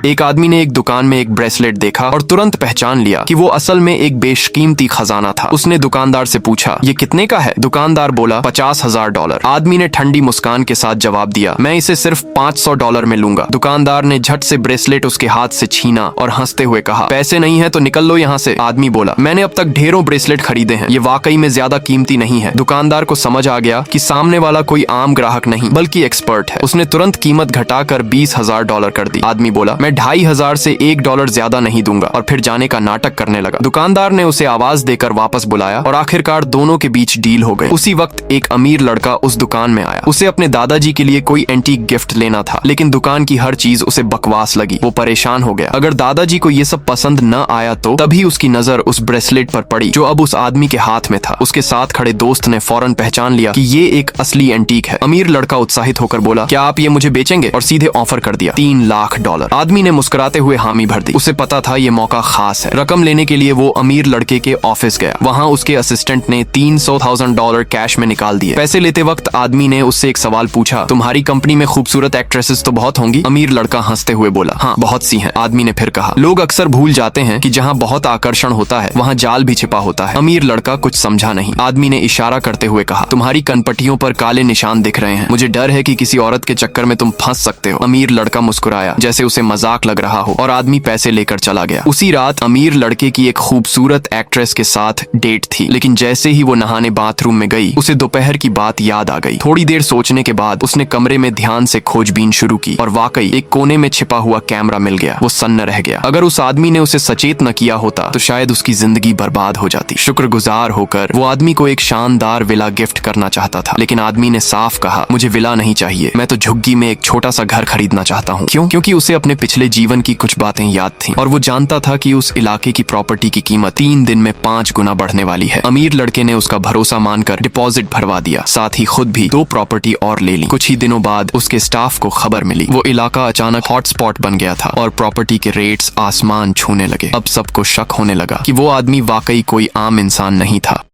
एक आदमी ने एक दुकान में एक ब्रेसलेट देखा और तुरंत पहचान लिया कि वो असल में एक बेशकीमती खजाना था। उसने दुकानदार से पूछा, ये कितने का है? दुकानदार बोला, $50,000। आदमी ने ठंडी मुस्कान के साथ जवाब दिया, मैं इसे सिर्फ $500 में लूंगा। दुकानदार ने झट से ब्रेसलेट उसके हाथ से छीना और हंसते हुए कहा, पैसे नहीं है तो निकल लो यहाँ से। आदमी बोला, मैंने अब तक ढेरों ब्रेसलेट खरीदे हैं, ये वाकई में ज्यादा कीमती नहीं है। दुकानदार को समझ आ गया कि सामने वाला कोई आम ग्राहक नहीं बल्कि एक्सपर्ट है। उसने तुरंत कीमत घटाकर $20,000 कर दी। आदमी बोला, मैं $2,500 से $1 ज्यादा नहीं दूंगा, और फिर जाने का नाटक करने लगा। दुकानदार ने उसे आवाज देकर वापस बुलाया और आखिरकार दोनों के बीच डील हो गई। उसी वक्त एक अमीर लड़का उस दुकान में आया। उसे अपने दादाजी के लिए कोई एंटीक गिफ्ट लेना था, लेकिन दुकान की हर चीज उसे बकवास लगी। वो परेशान हो गया। अगर दादाजी को ये सब पसंद न आया तो तभी उसकी नजर उस ब्रेसलेट पर पड़ी जो अब उस आदमी के हाथ में था। उसके साथ खड़े दोस्त ने फौरन पहचान लिया कि ये एक असली एंटीक है। अमीर लड़का उत्साहित होकर बोला, क्या आप ये मुझे बेचेंगे? और सीधे ऑफर कर दिया, $3 लाख। आदमी ने मुस्कुराते हुए हामी भर दी। उसे पता था ये मौका खास है। रकम लेने के लिए वो अमीर लड़के के ऑफिस गया। वहाँ उसके असिस्टेंट ने $300,000 कैश में निकाल दिए। पैसे लेते वक्त आदमी ने उससे एक सवाल पूछा, तुम्हारी कंपनी में खूबसूरत एक्ट्रेसेस तो बहुत होंगी? अमीर लड़का हंसते हुए बोला, हाँ बहुत सी हैं। आदमी ने फिर कहा, लोग अक्सर भूल जाते हैं कि जहाँ बहुत आकर्षण होता है वहाँ जाल भी छिपा होता है। अमीर लड़का कुछ समझा नहीं। आदमी ने इशारा करते हुए कहा, तुम्हारी कनपट्टियों पर काले निशान दिख रहे हैं, मुझे डर है कि किसी औरत के चक्कर में तुम फंस सकते हो। अमीर लड़का मुस्कुराया जैसे उसे मजाक लग रहा हो और आदमी पैसे लेकर चला गया। उसी रात अमीर लड़के की एक खूबसूरत एक्ट्रेस के साथ डेट थी, लेकिन जैसे ही वो नहाने बाथरूम में गई उसे दोपहर की बात याद आ गई। थोड़ी देर सोचने के बाद उसने कमरे में ध्यान से खोजबीन शुरू की और वाकई एक कोने में छिपा हुआ कैमरा मिल गया। वो सन्न रह गया। अगर उस आदमी ने उसे सचेत न किया होता तो शायद उसकी जिंदगी बर्बाद हो जाती। शुक्रगुजार होकर वो आदमी को एक शानदार विला गिफ्ट करना चाहता था, लेकिन आदमी ने साफ कहा, मुझे विला नहीं चाहिए, मैं तो झुग्गी में एक छोटा सा घर खरीदना चाहता हूँ। क्यों? क्योंकि उसे अपने पिछले जीवन की कुछ बातें याद थीं और वो जानता था कि उस इलाके की प्रॉपर्टी की कीमत 3 दिन में 5 गुना बढ़ने वाली है। अमीर लड़के ने उसका भरोसा मानकर डिपॉजिट भरवा दिया, साथ ही खुद भी 2 प्रॉपर्टी और ले ली। कुछ ही दिनों बाद उसके स्टाफ को खबर मिली। वो इलाका अचानक हॉटस्पॉट बन गया था और प्रॉपर्टी के रेट्स आसमान छूने लगे। अब सबको शक होने लगा कि वो आदमी वाकई कोई आम इंसान नहीं था।